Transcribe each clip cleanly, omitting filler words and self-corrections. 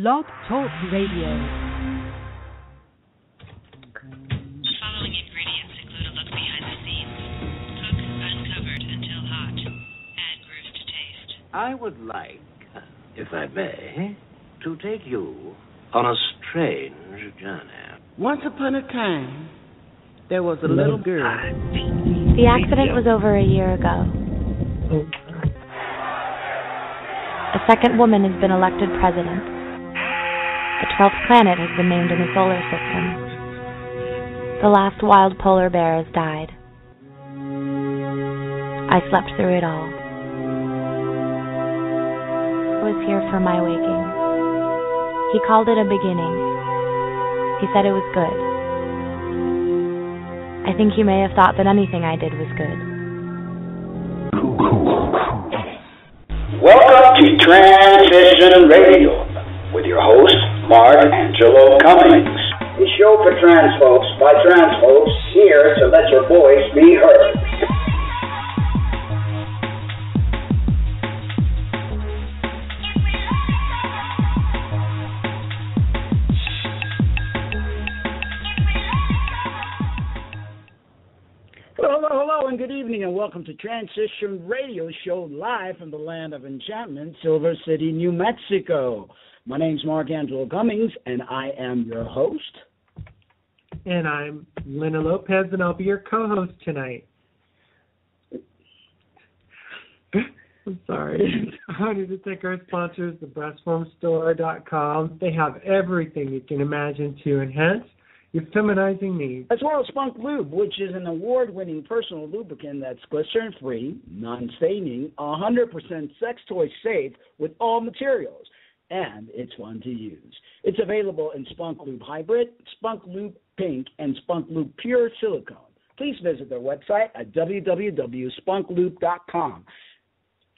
Blog Talk Radio. Following ingredients include a look behind the scenes. Cook uncovered until hot. Add grooves to taste. I would like, if I may, to take you on a strange journey. Once upon a time, there was a little girl. The accident was over a year ago. A second woman has been elected president. The 12th planet has been named in the solar system. The last wild polar bear has died. I slept through it all. I was here for my waking. He called it a beginning. He said it was good. I think he may have thought that anything I did was good. Welcome to Transition Radio with your host, Angelo Cummings. The show for trans folks by trans folks, here to let your voice be heard. Hello, and good evening, and welcome to Transition Radio Show live from the land of enchantment, Silver City, New Mexico. My name's Angelo Cummings, and I am your host. And I'm Lena Lopez, and I'll be your co-host tonight. I'm sorry. I wanted to thank our sponsors, thebreastformstore.com. They have everything you can imagine to enhance your feminizing needs. As well as Spunk Lube, which is an award-winning personal lubricant that's glycerin-free, non-staining, 100% sex toy safe with all materials, and it's fun to use. It's available in Spunk Lube Hybrid, Spunk Lube Pink, and Spunk Lube Pure Silicone. Please visit their website at www.spunklube.com.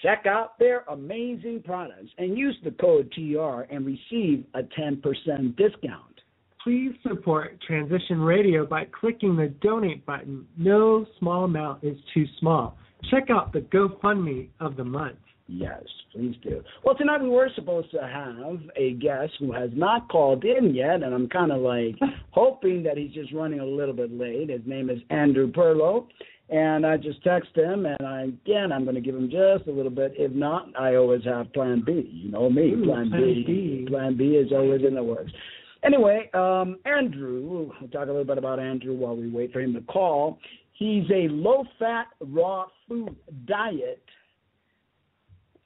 Check out their amazing products and use the code TR and receive a 10% discount. Please support Transition Radio by clicking the donate button. No small amount is too small. Check out the GoFundMe of the month. Yes, please do. Well, tonight we were supposed to have a guest who has not called in yet, and I'm kind of like hoping that he's just running a little bit late. His name is Andrew Perlot, and I just texted him, and I'm going to give him just a little bit. If not, I always have Plan B. You know me, Plan B. Plan B is always in the works. Anyway, Andrew, we'll talk a little bit about Andrew while we wait for him to call. He's a low-fat, raw food diet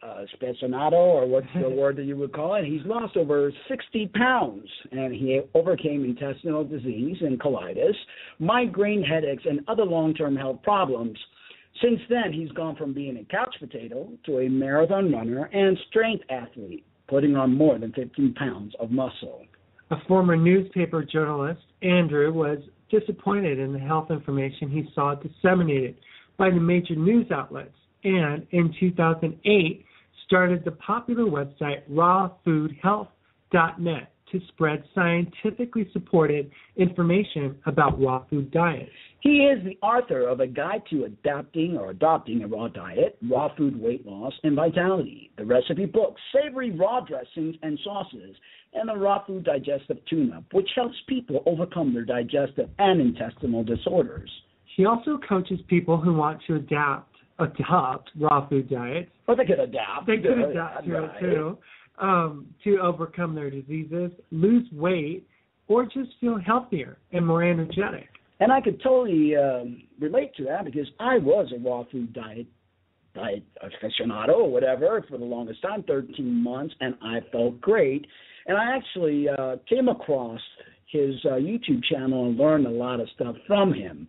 aficionado, or what's the word that you would call it. He's lost over 60 pounds, and he overcame intestinal disease and colitis, migraine headaches, and other long-term health problems. Since then, he's gone from being a couch potato to a marathon runner and strength athlete, putting on more than 15 pounds of muscle. A former newspaper journalist, Andrew, was disappointed in the health information he saw disseminated by the major news outlets, and in 2008 started the popular website rawfoodhealth.net to spread scientifically supported information about raw food diets. He is the author of a guide to adopting a raw diet, raw food weight loss, and vitality, the recipe book, Savory raw dressings and sauces, and the Raw Food Digestive Tune-Up, which helps people overcome their digestive and intestinal disorders. He also coaches people who want to adopt raw food diets. Or they could adapt. They could adapt to it too, to overcome their diseases, lose weight, or just feel healthier and more energetic. And I could totally relate to that because I was a raw food diet aficionado or whatever for the longest time, 13 months, and I felt great. And I actually came across his YouTube channel and learned a lot of stuff from him.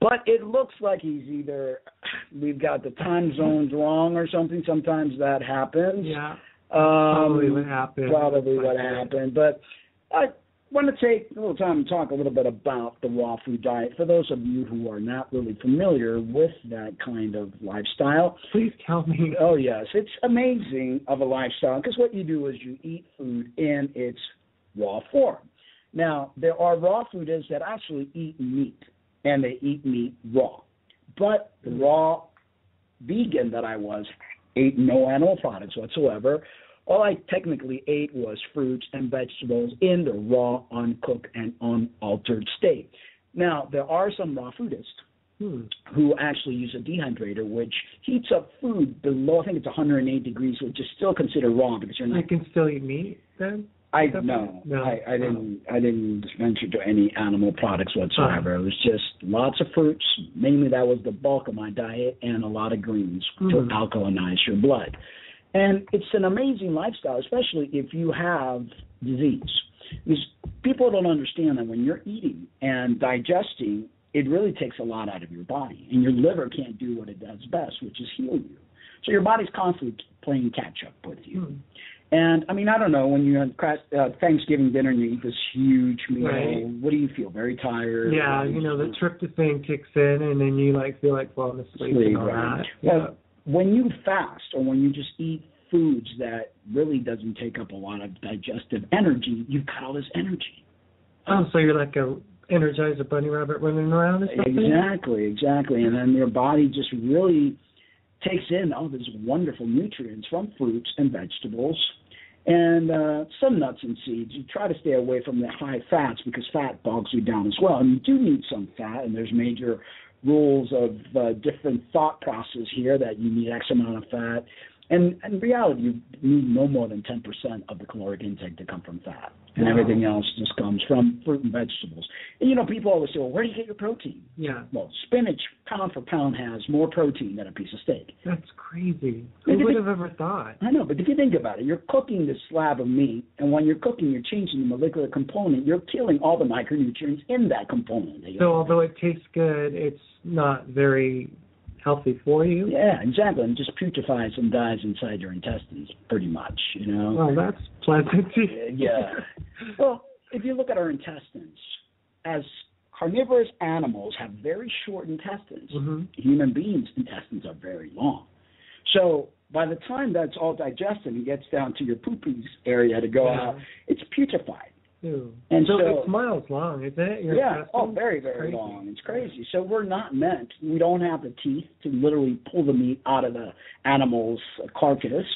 But it looks like we've got the time zones wrong or something. Sometimes that happens. Yeah, probably what happened. But I want to take a little time to talk a little bit about the raw food diet. For those of you who are not really familiar with that kind of lifestyle. Please tell me. Oh, yes. It's amazing of a lifestyle because what you do is you eat food in its raw form. Now, there are raw fooders that actually eat meat, and they eat meat raw. But the raw vegan that I was ate no animal products whatsoever, all I technically ate was fruits and vegetables in the raw, uncooked, and unaltered state. Now, there are some raw foodists who actually use a dehydrator, which heats up food below, I think it's 108 degrees, which is still considered raw because you're not. You can still eat meat then? I didn't venture to any animal products whatsoever. It was just lots of fruits. Mainly that was the bulk of my diet, and a lot of greens to alkalinize your blood. And it's an amazing lifestyle, especially if you have disease. Because people don't understand that when you're eating and digesting, it really takes a lot out of your body. And your liver can't do what it does best, which is heal you. So your body's constantly playing catch-up with you. And, I mean, I don't know, when you have Thanksgiving dinner and you eat this huge meal, what do you feel? Very tired? Yeah, the tryptophan kicks in, and then you, feel like falling asleep and all that. Well, when you fast or when you just eat foods that really doesn't take up a lot of digestive energy, you've got all this energy. Oh, so you're like a Energizer bunny rabbit running around or something? Exactly. And then your body just really takes in all these wonderful nutrients from fruits and vegetables and some nuts and seeds. You try to stay away from the high fats because fat bogs you down as well. And you do need some fat, and there's major rules of different thought process here that you need X amount of fat. And in reality, you need no more than 10% of the caloric intake to come from fat. And everything else just comes from fruit and vegetables. And, people always say, well, where do you get your protein? Yeah. Well, spinach, pound for pound, has more protein than a piece of steak. That's crazy. Who would have ever thought? I know, but if you think about it, you're cooking this slab of meat, and when you're cooking, you're changing the molecular component. You're killing all the micronutrients in that component. So although it tastes good, it's not very healthy for you? Yeah, exactly. And just putrefies and dies inside your intestines, pretty much, Well, that's pleasant. Yeah. Well, if you look at our intestines, as carnivorous animals have very short intestines. Human beings' intestines are very long. So by the time that's all digested and gets down to your poopies area to go out, it's putrefied. Ew. And so it's miles long, isn't it? Very, very long. It's crazy. So we don't have the teeth to literally pull the meat out of the animal's carcass.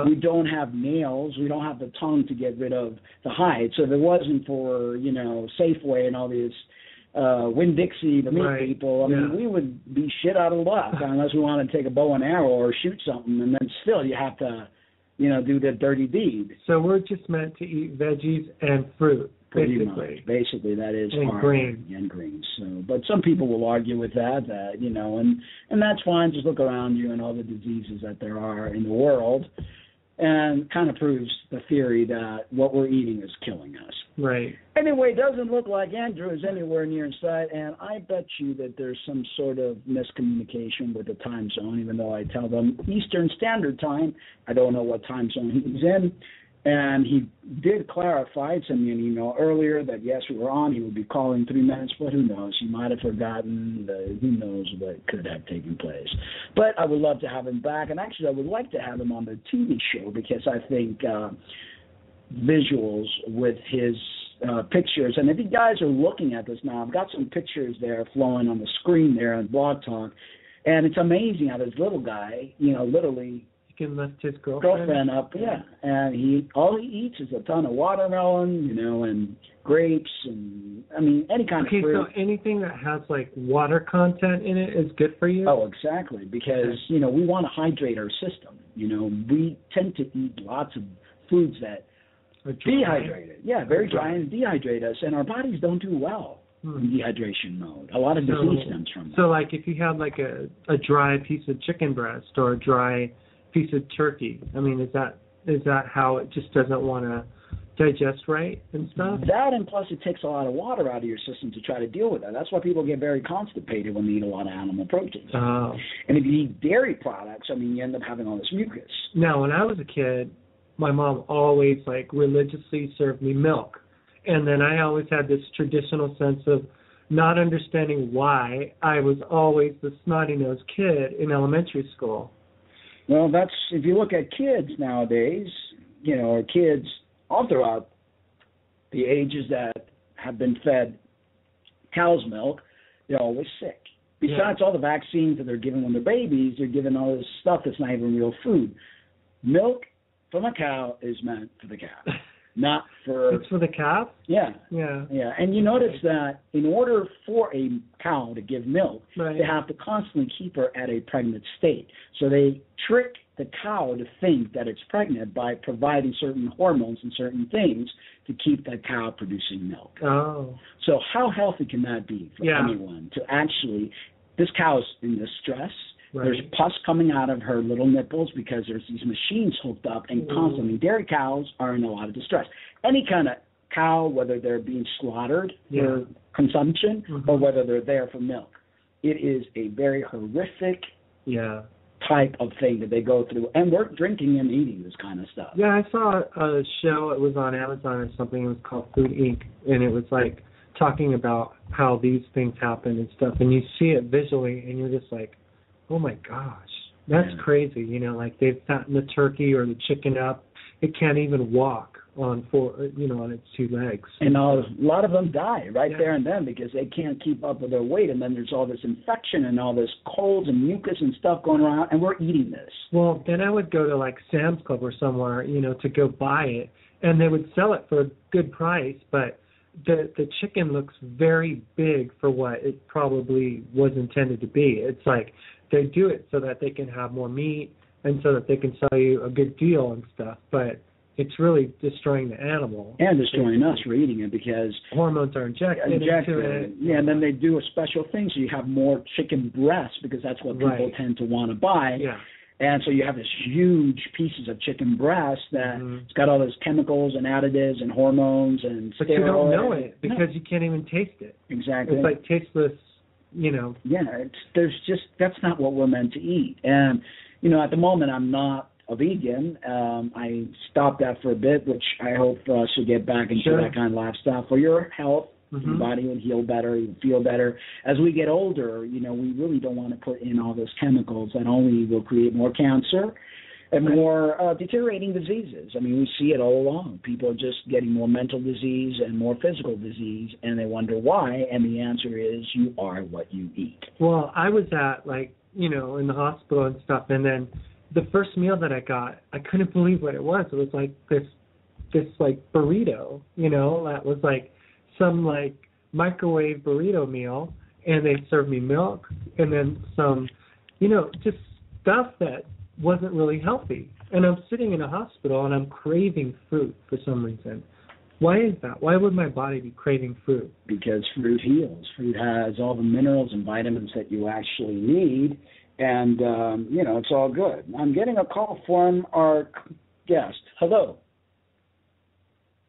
We don't have nails. We don't have the tongue to get rid of the hide. So if it wasn't for, Safeway and all these Winn-Dixie, the meat people, I mean, we would be shit out of luck unless we wanted to take a bow and arrow or shoot something, and then still you have to do the dirty deed. So we're just meant to eat veggies and fruit, basically. Basically, that is and grain. And greens. So, but some people will argue with that, and that's fine. Just look around you and all the diseases that there are in the world, and kind of proves the theory that what we're eating is killing us. Right. Anyway, it doesn't look like Andrew is anywhere near in sight, and I bet you that there's some sort of miscommunication with the time zone, even though I tell them Eastern Standard Time. I don't know what time zone he's in. And he did clarify, send me an email earlier that, yes, we were on. He would be calling 3 minutes, but who knows? He might have forgotten. Who knows what could have taken place. But I would love to have him back. And actually, I would like to have him on the TV show because I think visuals with his pictures. And if you guys are looking at this now, I've got some pictures there flowing on the screen there on Blog Talk. And it's amazing how this little guy, literally – can lift his girlfriend up, and all he eats is a ton of watermelon, and grapes, and any kind of fruit. So anything that has water content in it is good for you? Oh, exactly, because we want to hydrate our system. We tend to eat lots of foods that are dehydrated. Yeah, very dry and dehydrate us, and our bodies don't do well in dehydration mode. A lot of disease stems from that. So if you had a dry piece of chicken breast or a dry piece of turkey, is that how it just doesn't want to digest right and stuff? That, and plus it takes a lot of water out of your system to try to deal with that. That's why people get very constipated when they eat a lot of animal proteins. Oh. And if you eat dairy products, you end up having all this mucus. Now, when I was a kid, my mom always religiously served me milk. And then I always had this traditional sense of not understanding why I was always the snotty-nosed kid in elementary school. Well, that's, if you look at kids nowadays, or kids all throughout the ages that have been fed cow's milk, they're always sick. Besides all the vaccines that they're given when they're babies, they're given all this stuff that's not even real food. Milk from a cow is meant for the calf, not for... It's for the calf? Yeah. Yeah. Yeah, and you notice that in order for a cow to give milk, Right. they have to constantly keep her at a pregnant state. So they trick the cow to think that it's pregnant by providing certain hormones and certain things to keep that cow producing milk. Oh. So how healthy can that be for Yeah. anyone to actually... This cow's in distress. Right. There's pus coming out of her little nipples because there's these machines hooked up and constantly. Dairy cows are in a lot of distress. Any kind of cow, whether they're being slaughtered for consumption or whether they're there for milk, it is a very horrific type of thing that they go through. And we're drinking and eating this kind of stuff. Yeah, I saw a show. It was on Amazon or something. It was called Food Inc. And it was like talking about how these things happen and stuff. And you see it visually and you're just like, oh my gosh, that's crazy. You know, like they've fattened the turkey or the chicken up. It can't even walk on on its two legs. And a lot of them die right there and then because they can't keep up with their weight. And then there's all this infection and all this colds and mucus and stuff going around, and we're eating this. Well, then I would go to like Sam's Club or somewhere, to go buy it, and they would sell it for a good price, but the chicken looks very big for what it probably was intended to be. It's like they do it so that they can have more meat and so that they can sell you a good deal and stuff, but it's really destroying the animal. And destroying us for eating it because... hormones are injected into it. Yeah, and then they do a special thing so you have more chicken breasts because that's what people tend to want to buy. Yeah. And so you have this huge pieces of chicken breast that it's got all those chemicals and additives and hormones and But you don't know it because you can't even taste it. Exactly. It's like tasteless, Yeah, that's not what we're meant to eat. And, at the moment I'm not a vegan. I stopped that for a bit, which I hope for us to get back into that kind of lifestyle for your health. Your body would heal better, you would feel better. As we get older, we really don't want to put in all those chemicals that only will create more cancer and more deteriorating diseases. I mean, we see it all along. People are just getting more mental disease and more physical disease, and they wonder why, and the answer is you are what you eat. Well, I was at, in the hospital and stuff, and then the first meal that I got, I couldn't believe what it was. It was like this burrito, that was like some microwave burrito meal, and they served me milk and then some, just stuff that wasn't really healthy. And I'm sitting in a hospital and I'm craving fruit for some reason. Why is that? Why would my body be craving fruit? Because fruit heals. Fruit has all the minerals and vitamins that you actually need, and, it's all good. I'm getting a call from our guest. Hello.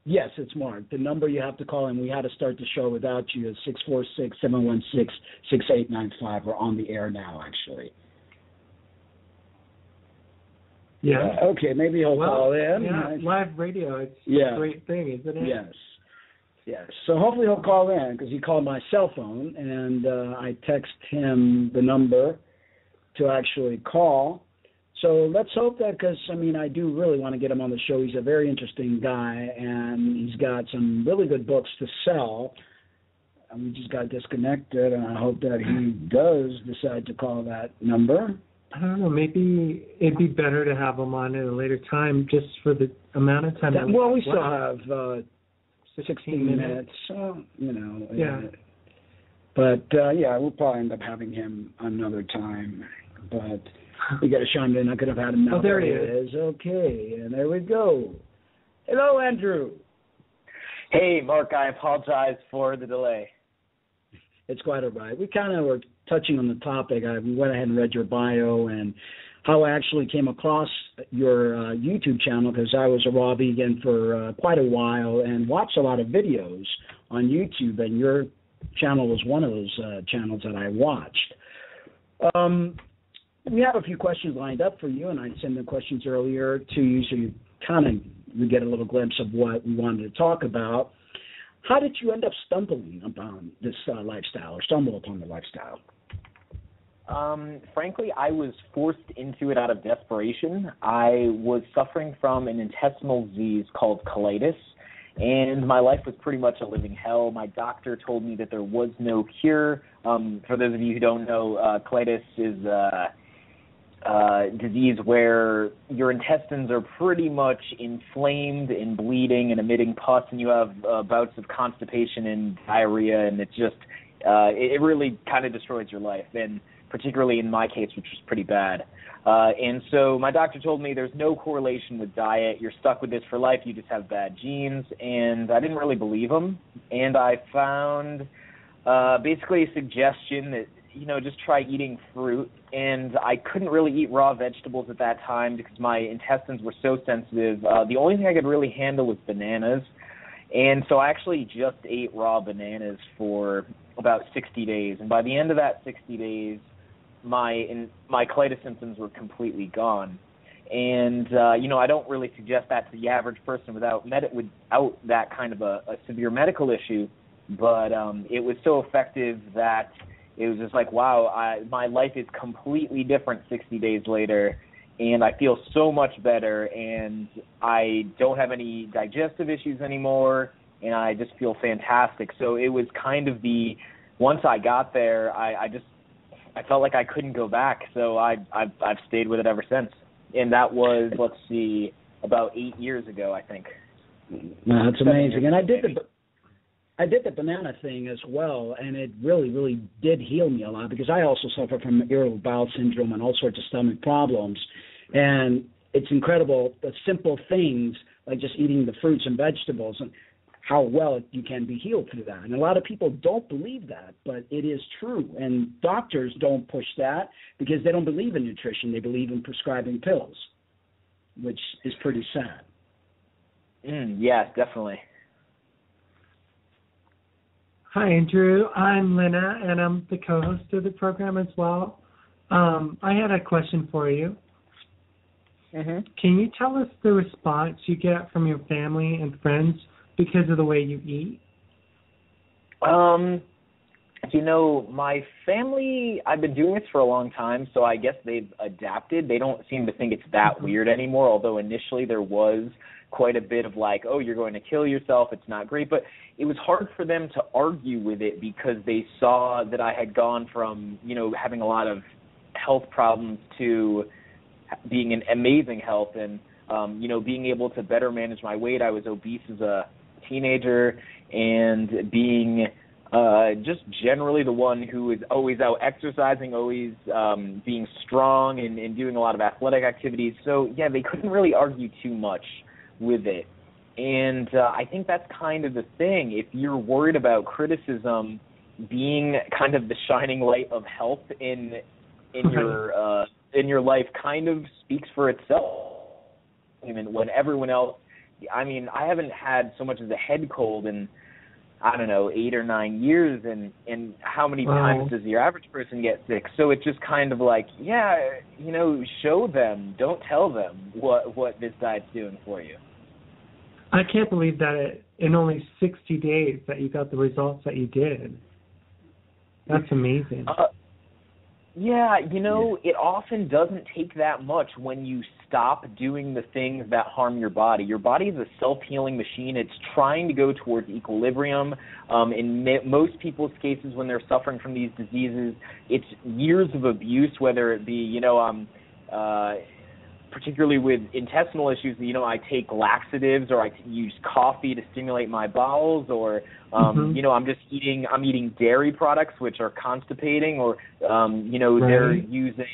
Yes, it's Mark. The number you have to call, and we had to start the show without you, is 646-716-6895. We're on the air now, actually. Yeah. Okay, maybe he'll call in. Yeah, live radio, it's a great thing, isn't it? Yes. So hopefully he'll call in because he called my cell phone, and I text him the number to actually call. So let's hope that, because, I do really want to get him on the show. He's a very interesting guy, and he's got some really good books to sell. And we just got disconnected, and I hope that he does decide to call that number. I don't know. Maybe it'd be better to have him on at a later time just for the amount of time. We still have 16 minutes. So, Yeah. But, we'll probably end up having him another time. But... we got to shine in. I could have had him now. Oh, there he is. Okay, and there we go. Hello, Andrew. Hey, Mark, I apologize for the delay. It's quite all right. We kind of were touching on the topic. We went ahead and read your bio and how I actually came across your YouTube channel, because I was a raw vegan for quite a while and watched a lot of videos on YouTube, and your channel was one of those channels that I watched. We have a few questions lined up for you, and I sent the questions earlier to you so you get a little glimpse of what we wanted to talk about. How did you end up stumbling upon this lifestyle, or stumble upon the lifestyle? Frankly, I was forced into it out of desperation. I was suffering from an intestinal disease called colitis, and my life was pretty much a living hell. My doctor told me that there was no cure. For those of you who don't know, colitis is disease where your intestines are pretty much inflamed and bleeding and emitting pus, and you have bouts of constipation and diarrhea, and it's just it really kind of destroys your life, and particularly in my case, which was pretty bad. And so my doctor told me there's no correlation with diet. You're stuck with this for life. You just have bad genes. And I didn't really believe him. And I found basically a suggestion that, just try eating fruit. And I couldn't really eat raw vegetables at that time because my intestines were so sensitive. The only thing I could really handle was bananas. And so I actually just ate raw bananas for about 60 days. And by the end of that 60 days, my colitis symptoms were completely gone. And, I don't really suggest that to the average person without that kind of a severe medical issue. But it was so effective that it was just like, wow, my life is completely different 60 days later. And I feel so much better. And I don't have any digestive issues anymore. And I just feel fantastic. So it was kind of once I got there, I felt like I couldn't go back, so I've stayed with it ever since. And that was, about 8 years ago, I think. No, that's amazing. And I did the banana thing as well, and it really, really did heal me a lot because I also suffer from irritable bowel syndrome and all sorts of stomach problems. And it's incredible, the simple things like just eating the fruits and vegetables and how well you can be healed through that. And a lot of people don't believe that, but it is true. And doctors don't push that because they don't believe in nutrition. They believe in prescribing pills, which is pretty sad. Yes, definitely. Hi, Andrew. I'm Lena, and I'm the co-host of the program as well. I had a question for you. Mm-hmm. Can you tell us the response you get from your family and friends because of the way you eat? My family, I've been doing this for a long time, so I guess they've adapted. They don't seem to think it's that weird anymore, although initially there was quite a bit of like, oh, you're going to kill yourself, it's not great. But it was hard for them to argue with it because they saw that I had gone from, having a lot of health problems to being in amazing health and, being able to better manage my weight. I was obese as a teenager and being just generally the one who is always out exercising, always being strong and doing a lot of athletic activities. So, yeah, they couldn't really argue too much with it. And I think that's kind of the thing. If you're worried about criticism being kind of the shining light of health in your life kind of speaks for itself. And when everyone else, I haven't had so much as a head cold in, 8 or 9 years, and how many times does your average person get sick? So it's just kind of like, show them, don't tell them what this diet's doing for you. I can't believe that in only 60 days that you got the results that you did. That's amazing. It often doesn't take that much when you stop doing the things that harm your body. Your body is a self-healing machine. It's trying to go towards equilibrium. In most people's cases, when they're suffering from these diseases, it's years of abuse, whether it be, particularly with intestinal issues, I take laxatives or I use coffee to stimulate my bowels, or I'm eating dairy products which are constipating, or they're using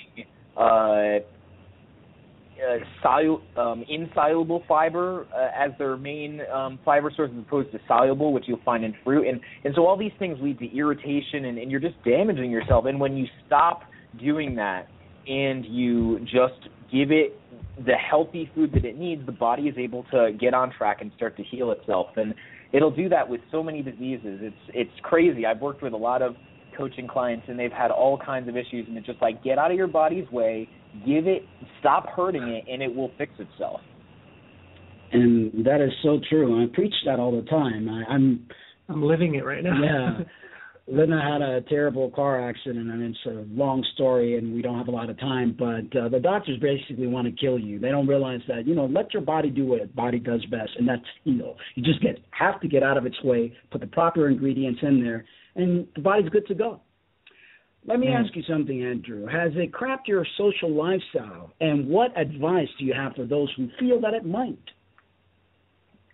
insoluble fiber as their main fiber source as opposed to soluble, which you'll find in fruit, and so all these things lead to irritation, and you're just damaging yourself. And when you stop doing that and you just give it the healthy food that it needs, the body is able to get on track and start to heal itself. And it'll do that with so many diseases. It's crazy. I've worked with a lot of coaching clients, and they've had all kinds of issues, and it's just like, get out of your body's way, stop hurting it, and it will fix itself. And that is so true. I preach that all the time. I'm living it right now. Yeah. Lena had a terrible car accident, and it's a long story, and we don't have a lot of time, but the doctors basically want to kill you. They don't realize that, let your body do what its body does best, and that's heal. You just have to get out of its way, put the proper ingredients in there, and the body's good to go. Let me ask you something, Andrew. Has it cramped your social lifestyle, and what advice do you have for those who feel that it might?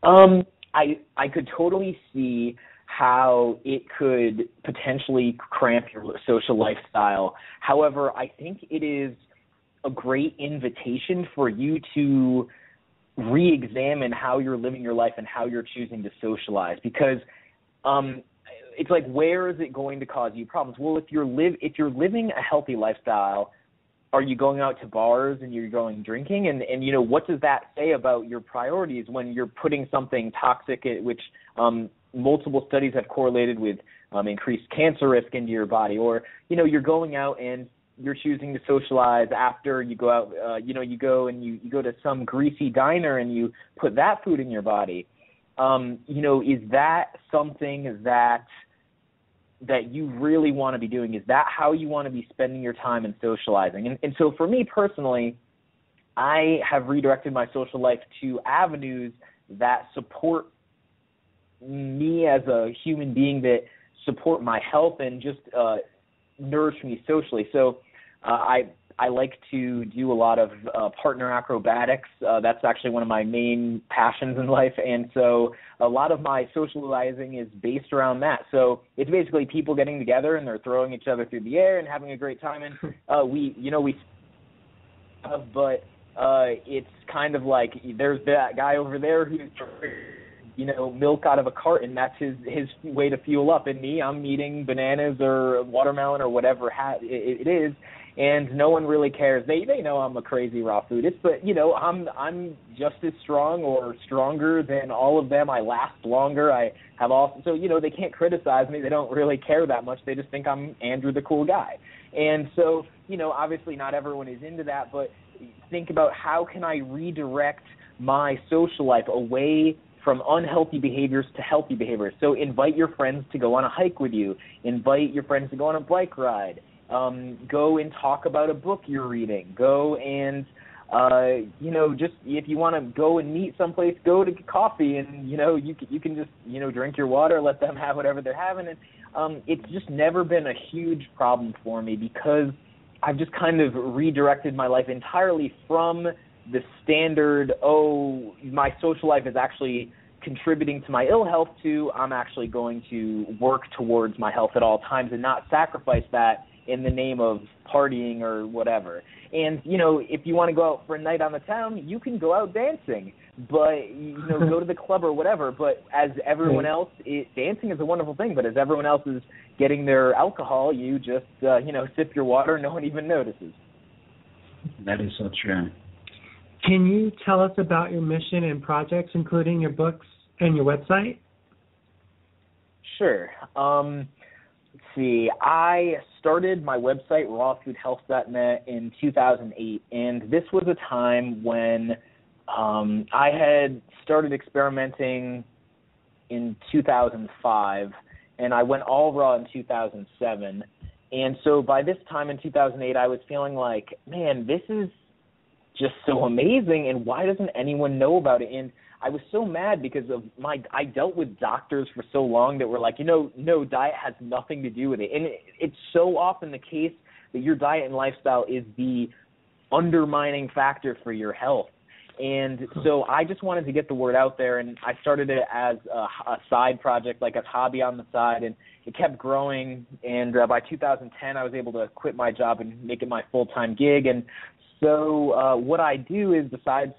I could totally see how it could potentially cramp your social lifestyle. However, I think it is a great invitation for you to re-examine how you're living your life and how you're choosing to socialize, because it's like, where is it going to cause you problems? Well, if you're living a healthy lifestyle, are you going out to bars and you're going drinking? And you know, what does that say about your priorities when you're putting something toxic, which multiple studies have correlated with increased cancer risk into your body? Or, you know, you're going out and you're choosing to socialize after you go out, you go and you go to some greasy diner and you put that food in your body. Is that something that you really want to be doing? Is that how you want to be spending your time and socializing? And so for me personally, I have redirected my social life to avenues that support me as a human being, that support my health and just nourish me socially. So I like to do a lot of partner acrobatics. That's actually one of my main passions in life. And so a lot of my socializing is based around that. So it's basically people getting together and they're throwing each other through the air and having a great time. And but it's kind of like, there's that guy over there who's, milk out of a carton. That's his way to fuel up. And me, I'm eating bananas or watermelon or whatever it is. And no one really cares. They know I'm a crazy raw foodist, but I'm just as strong or stronger than all of them. I last longer. I have so they can't criticize me. They don't really care that much. They just think I'm Andrew the cool guy. And so obviously not everyone is into that, but think about, how can I redirect my social life away from unhealthy behaviors to healthy behaviors? So invite your friends to go on a hike with you. Invite your friends to go on a bike ride. Go and talk about a book you're reading. Go and, just if you want to go and meet someplace, go to get coffee, and, you can just, drink your water, let them have whatever they're having. And it's just never been a huge problem for me, because I've just kind of redirected my life entirely from the standard, my social life is actually contributing to my ill health, to I'm actually going to work towards my health at all times and not sacrifice that in the name of partying or whatever. And, if you want to go out for a night on the town, you can go out dancing, but, go to the club or whatever. But as everyone else, dancing is a wonderful thing, but as everyone else is getting their alcohol, you just, sip your water, no one even notices. That is so true. Can you tell us about your mission and projects, including your books and your website? Sure. Let's see. I started my website, rawfoodhealth.net, in 2008, and this was a time when I had started experimenting in 2005, and I went all raw in 2007. And so by this time in 2008, I was feeling like, man, this is just so amazing, and why doesn't anyone know about it? And I was so mad because I dealt with doctors for so long that were like, no, diet has nothing to do with it. And it's so often the case that your diet and lifestyle is the undermining factor for your health. And so I just wanted to get the word out there, and I started it as a side project, like a hobby on the side, and it kept growing. And by 2010, I was able to quit my job and make it my full-time gig. And so what I do is, besides,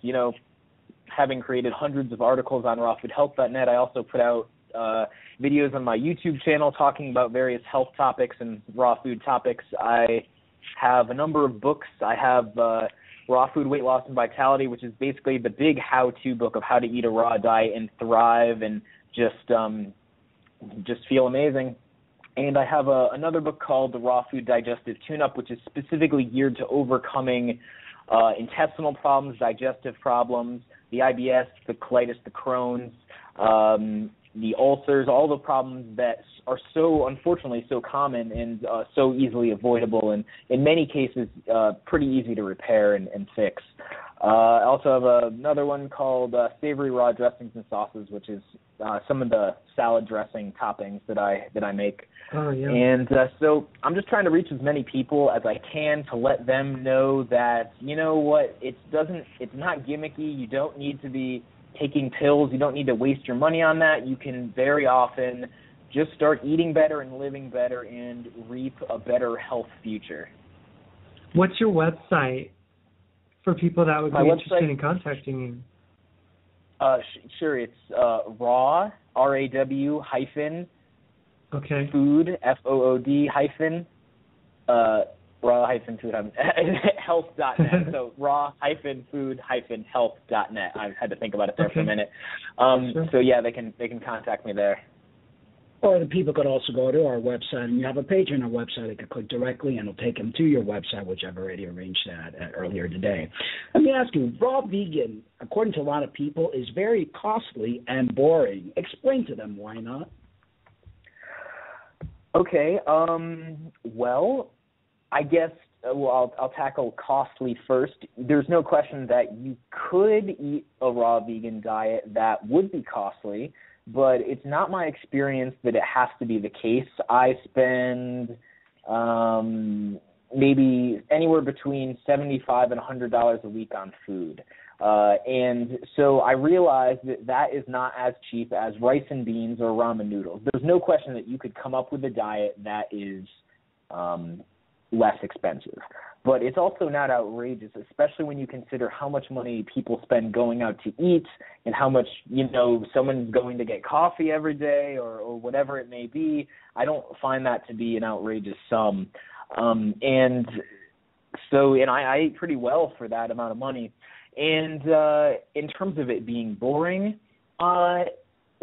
having created hundreds of articles on rawfoodhealth.net, I also put out videos on my YouTube channel talking about various health topics and raw food topics. I have a number of books. I have Raw Food Weight Loss and Vitality, which is basically the big how-to book of how to eat a raw diet and thrive and just feel amazing. And I have another book called the Raw Food Digestive Tune-Up, which is specifically geared to overcoming intestinal problems, digestive problems, the IBS, the colitis, the Crohn's, the ulcers, all the problems that are so, unfortunately, so common and so easily avoidable, and in many cases pretty easy to repair and fix. I also have another one called Savory Raw Dressings and Sauces, which is some of the salad dressing toppings that I make. Oh, yeah. And so I'm just trying to reach as many people as I can to let them know that, you know what, it's not gimmicky. You don't need to be taking pills. You don't need to waste your money on that. You can very often just start eating better and living better and reap a better health future. What's your website for people that would be interested in contacting you? Sure, it's raw, R-A-W hyphen, food, F-O-O-D hyphen, raw hyphen food, health.net. So raw hyphen food hyphen health.net. I had to think about it there for a minute. Sure. So yeah, they can contact me there. Or the people could also go to our website, and you have a page on our website. They could click directly, and it'll take them to your website, which I've already arranged that earlier today. Let me ask you, raw vegan, according to a lot of people, is very costly and boring. Explain to them why not. Okay. Well, I guess I'll tackle costly first. There's no question that you could eat a raw vegan diet that would be costly, but it's not my experience that it has to be the case. I spend maybe anywhere between $75 and $100 a week on food. And so I realized that is not as cheap as rice and beans or ramen noodles. There's no question that you could come up with a diet that is less expensive. But it's also not outrageous, especially when you consider how much money people spend going out to eat and how much, someone's going to get coffee every day or whatever it may be. I don't find that to be an outrageous sum. And I eat pretty well for that amount of money. And in terms of it being boring,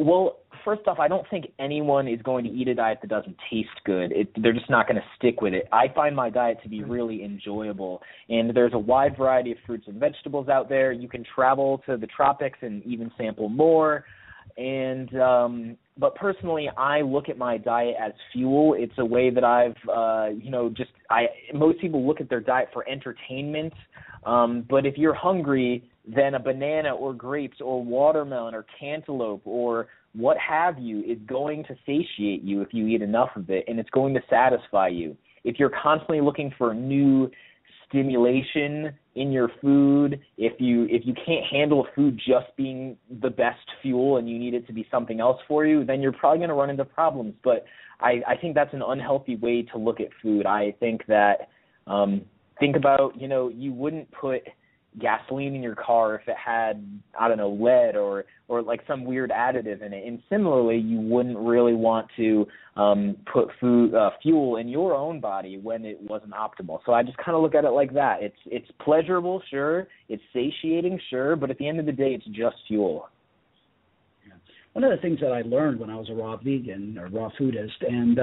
well, first off, I don't think anyone is going to eat a diet that doesn't taste good. They're just not going to stick with it. I find my diet to be really enjoyable, and there's a wide variety of fruits and vegetables out there. You can travel to the tropics and even sample more. And but personally, I look at my diet as fuel. It's a way that I've, most people look at their diet for entertainment. But if you're hungry, then a banana or grapes or watermelon or cantaloupe or what have you is going to satiate you if you eat enough of it, and it's going to satisfy you. If you're constantly looking for new stimulation in your food, if you can't handle food just being the best fuel and you need it to be something else for you, then you're probably going to run into problems. But I think that's an unhealthy way to look at food. I think that think about, you wouldn't put gasoline in your car if it had, lead or like some weird additive in it. And similarly, you wouldn't really want to put fuel in your own body when it wasn't optimal. So I just kind of look at it like that. It's pleasurable, sure. It's satiating, sure. But at the end of the day, it's just fuel. Yeah. One of the things that I learned when I was a raw vegan or raw foodist, and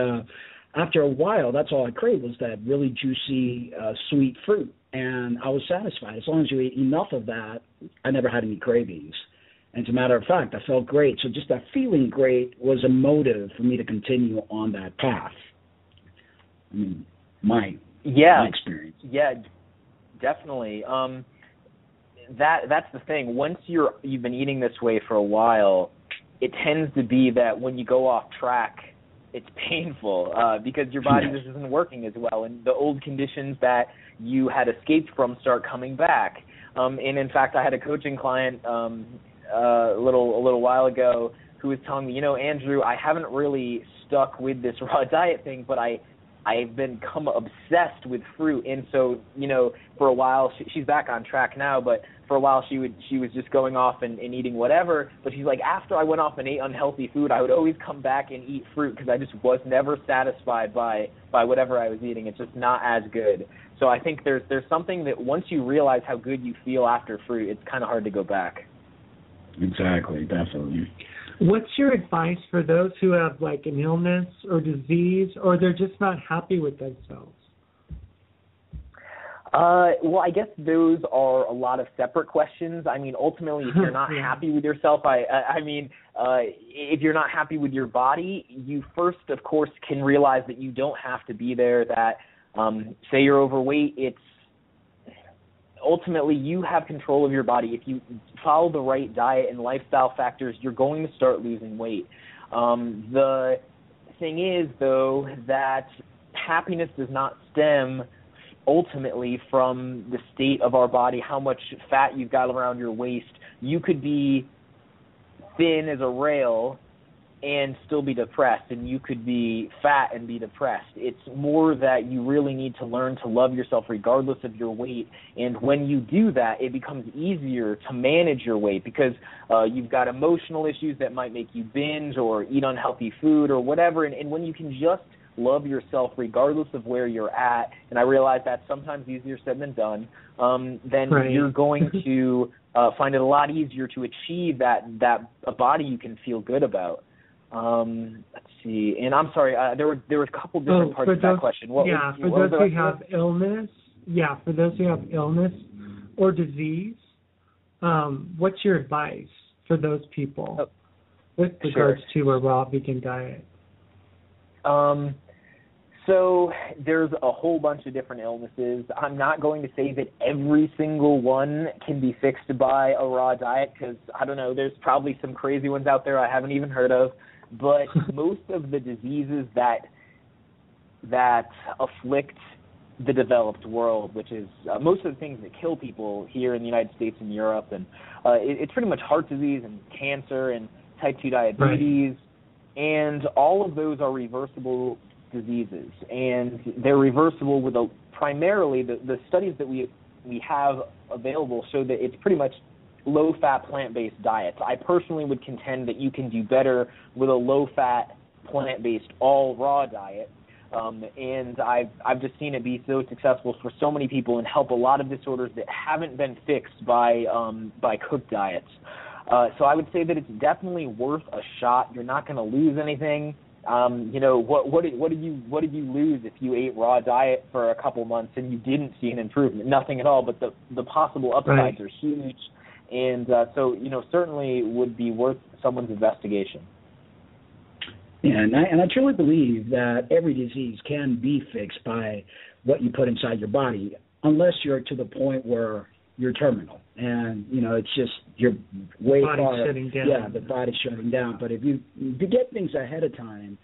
after a while, that's all I craved was that really juicy, sweet fruit. And I was satisfied. As long as you ate enough of that, I never had any cravings. And as a matter of fact, I felt great. So just that feeling great was a motive for me to continue on that path. I mean, my experience. Yeah, definitely. That's the thing. Once you've been eating this way for a while, it tends to be that when you go off track, it's painful because your body just isn't working as well, and the old conditions that you had escaped from start coming back. And in fact, I had a coaching client a little while ago who was telling me, Andrew, I haven't really stuck with this raw diet thing, but I've become obsessed with fruit. And so, for a while, she's back on track now, but for a while she was just going off and eating whatever. But she's like, after I went off and ate unhealthy food, I would always come back and eat fruit because I just was never satisfied by whatever I was eating. It's just not as good. So I think there's something that once you realize how good you feel after fruit, it's kind of hard to go back. Exactly, definitely. What's your advice for those who have like an illness or disease, or they're just not happy with themselves? Well, I guess those are a lot of separate questions. I mean, ultimately, if you're not happy with yourself, if you're not happy with your body, you first, of course, can realize that you don't have to be there, that say you're overweight, it's ultimately you have control of your body. If you follow the right diet and lifestyle factors, you're going to start losing weight. The thing is, though, that happiness does not stem ultimately from the state of our body, how much fat you've got around your waist. You could be thin as a rail and still be depressed, and you could be fat and be depressed. It's more that you really need to learn to love yourself regardless of your weight, and when you do that, it becomes easier to manage your weight because you've got emotional issues that might make you binge or eat unhealthy food or whatever, and when you can just love yourself regardless of where you're at, and I realize that's sometimes easier said than done, then you're going to find it a lot easier to achieve that a body you can feel good about. Let's see. And I'm sorry, there were a couple different parts of that question. For those who have illness or disease, what's your advice for those people with regards to a raw vegan diet? So there's a whole bunch of different illnesses. I'm not going to say that every single one can be fixed by a raw diet because, I don't know, there's probably some crazy ones out there I haven't even heard of. But most of the diseases that afflict the developed world, which is most of the things that kill people here in the United States and Europe, and it's pretty much heart disease and cancer and type 2 diabetes, and all of those are reversible diseases, and they're reversible with primarily the studies that we have available show that it's pretty much low-fat plant-based diets. I personally would contend that you can do better with a low-fat plant-based all-raw diet, and I've just seen it be so successful for so many people and help a lot of disorders that haven't been fixed by cooked diets. So I would say that it's definitely worth a shot. You're not going to lose anything. What did you lose if you ate raw diet for a couple months and you didn't see an improvement? Nothing at all. But the possible upsides are huge, and so certainly would be worth someone's investigation. Yeah, and I truly believe that every disease can be fixed by what you put inside your body, unless you're to the point where you're terminal, and it's just you're way far. Shutting down. Yeah, the body's shutting down. But if you get things ahead of time,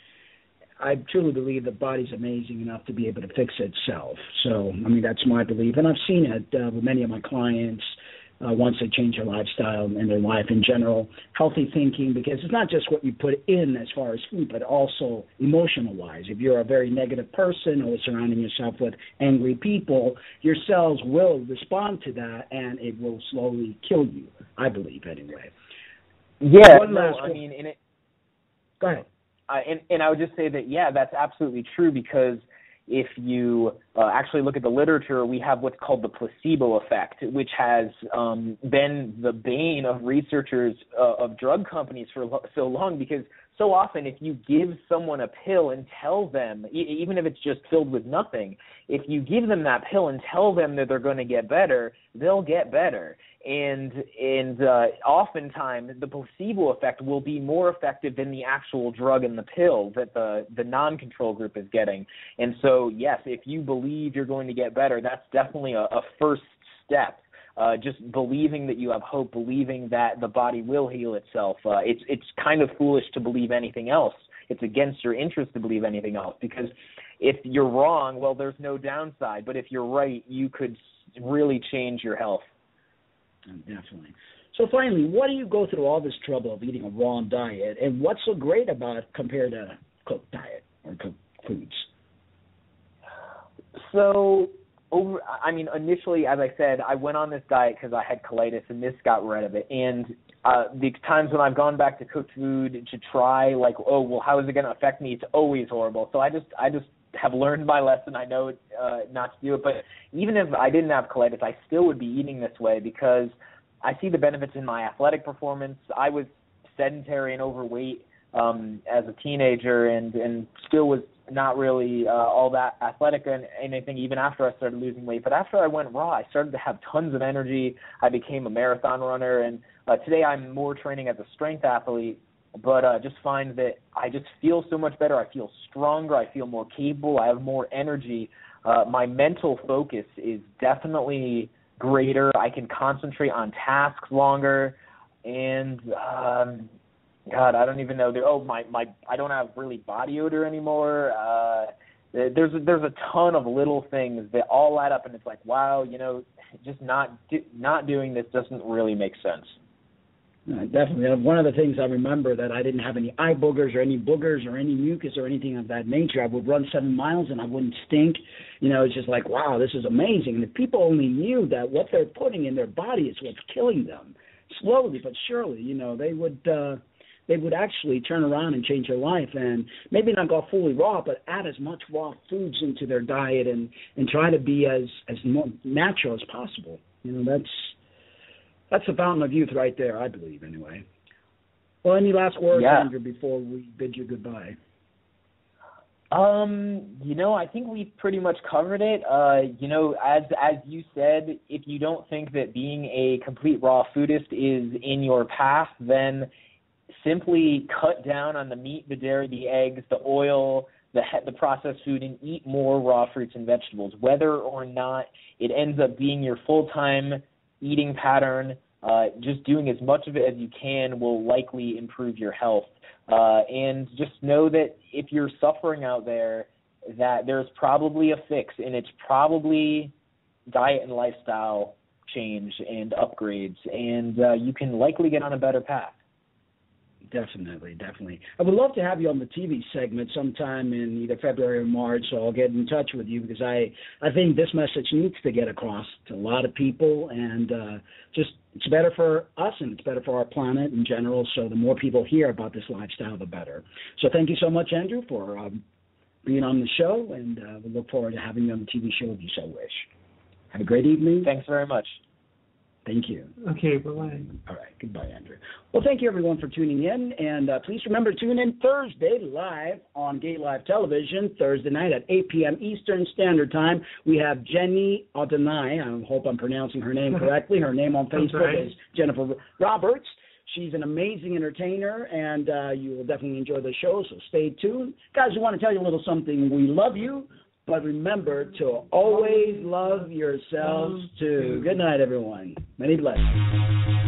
I truly believe the body's amazing enough to be able to fix itself. So, I mean, that's my belief, and I've seen it with many of my clients. Once they change their lifestyle and their life in general, healthy thinking, because it's not just what you put in as far as food, but also emotional-wise. If you're a very negative person or surrounding yourself with angry people, your cells will respond to that, and it will slowly kill you, I believe, anyway. Yeah, Go ahead. And I would just say that, that's absolutely true, because if you actually look at the literature, we have what's called the placebo effect, which has been the bane of researchers of drug companies for so long, because so often if you give someone a pill and tell them, even if it's just filled with nothing, if you give them that pill and tell them that they're going to get better, they'll get better. And oftentimes the placebo effect will be more effective than the actual drug in the pill that the non-control group is getting. And so, yes, if you believe you're going to get better, that's definitely a first step. Just believing that you have hope, believing that the body will heal itself. It's kind of foolish to believe anything else. It's against your interest to believe anything else, because if you're wrong, well, there's no downside. But if you're right, you could really change your health. Definitely. So finally, why do you go through all this trouble of eating a raw diet, and what's so great about it compared to cooked diet or cooked foods? So, initially, as I said, I went on this diet because I had colitis, and this got rid of it. And the times when I've gone back to cooked food to try, how is it going to affect me? It's always horrible. So I just have learned my lesson. I know not to do it. But even if I didn't have colitis, I still would be eating this way because I see the benefits in my athletic performance. I was sedentary and overweight as a teenager, and still was not really all that athletic and anything even after I started losing weight. But after I went raw, I started to have tons of energy. I became a marathon runner, and today I'm more training as a strength athlete, but just find that I just feel so much better. I feel stronger. I feel more capable. I have more energy. My mental focus is definitely greater. I can concentrate on tasks longer, and God, I don't even know. I don't have really body odor anymore. There's a ton of little things that all add up, and it's like, wow, just not doing this doesn't really make sense. Definitely. One of the things I remember that I didn't have any eye boogers or any mucus or anything of that nature. I would run 7 miles and I wouldn't stink. It's just like, wow, this is amazing. And if people only knew that what they're putting in their body is what's killing them, slowly but surely, they would actually turn around and change their life and maybe not go fully raw, but add as much raw foods into their diet and try to be as more natural as possible. That's the fountain of youth right there, I believe, anyway. Well, any last words, Andrew, before we bid you goodbye? I think we've pretty much covered it. As you said, if you don't think that being a complete raw foodist is in your path, then simply cut down on the meat, the dairy, the eggs, the oil, the processed food, and eat more raw fruits and vegetables. Whether or not it ends up being your full-time eating pattern, just doing as much of it as you can will likely improve your health. And just know that if you're suffering out there, that there's probably a fix, and it's probably diet and lifestyle change and upgrades, and you can likely get on a better path. Definitely. I would love to have you on the TV segment sometime in either February or March, so I'll get in touch with you because I think this message needs to get across to a lot of people, and it's better for us and it's better for our planet in general, so the more people hear about this lifestyle, the better. So thank you so much, Andrew, for being on the show, and we look forward to having you on the TV show if you so wish. Have a great evening. Thanks very much. Thank you. Okay, bye-bye. All right, goodbye, Andrew. Well, thank you, everyone, for tuning in. And please remember to tune in Thursday live on Gay Live Television, Thursday night at 8 p.m. Eastern Standard Time. We have Jenny Adonai. I hope I'm pronouncing her name correctly. Her name on Facebook is Jennifer Roberts. She's an amazing entertainer, and you will definitely enjoy the show, so stay tuned. Guys, we want to tell you a little something. We love you. But remember to always love yourselves too. Good night, everyone. Many blessings.